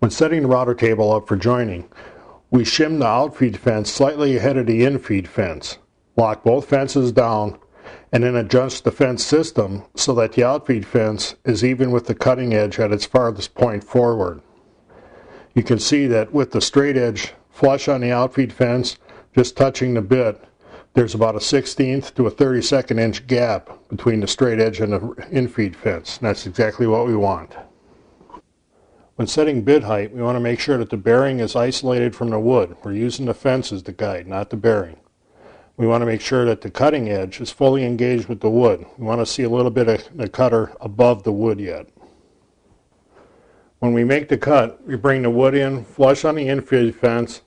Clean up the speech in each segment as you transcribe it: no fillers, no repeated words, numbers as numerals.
When setting the router table up for joining, we shim the outfeed fence slightly ahead of the infeed fence, lock both fences down, and then adjust the fence system so that the outfeed fence is even with the cutting edge at its farthest point forward. You can see that with the straight edge flush on the outfeed fence, just touching the bit, there's about a 1/16 to a 32nd inch gap between the straight edge and the infeed fence. And that's exactly what we want. When setting bit height, we want to make sure that the bearing is isolated from the wood. We're using the fence as the guide, not the bearing. We want to make sure that the cutting edge is fully engaged with the wood. We want to see a little bit of the cutter above the wood yet. When we make the cut, we bring the wood in flush on the infeed fence,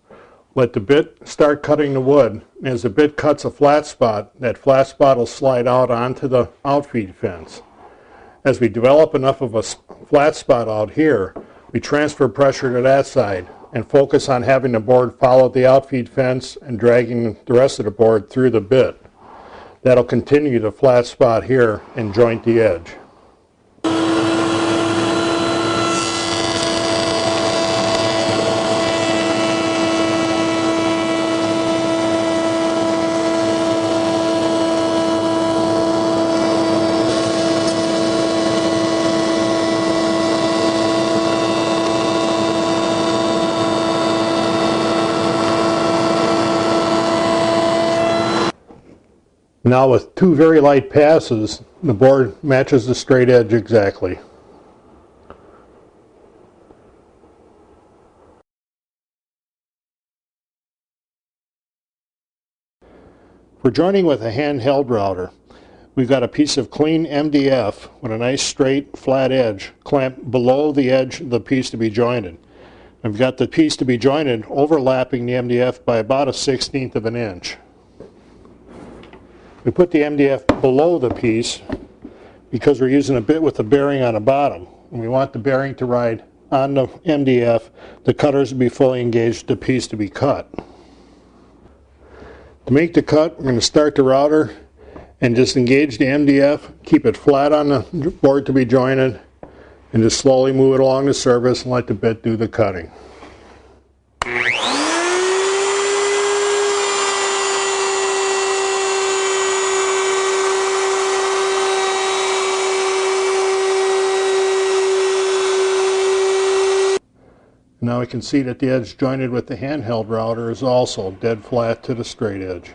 let the bit start cutting the wood. As the bit cuts a flat spot, that flat spot will slide out onto the outfeed fence. As we develop enough of a flat spot out here, we transfer pressure to that side and focus on having the board follow the outfeed fence and dragging the rest of the board through the bit. That'll continue the flat spot here and joint the edge. Now with two very light passes, the board matches the straight edge exactly. For joining with a handheld router, we've got a piece of clean MDF with a nice straight flat edge clamped below the edge of the piece to be jointed. I've got the piece to be jointed overlapping the MDF by about a 1/16 of an inch. We put the MDF below the piece because we're using a bit with the bearing on the bottom. And we want the bearing to ride on the MDF, the cutters to be fully engaged, the piece to be cut. To make the cut, we're going to start the router and just engage the MDF, keep it flat on the board to be jointed, and just slowly move it along the surface and let the bit do the cutting. Now we can see that the edge jointed with the handheld router is also dead flat to the straight edge.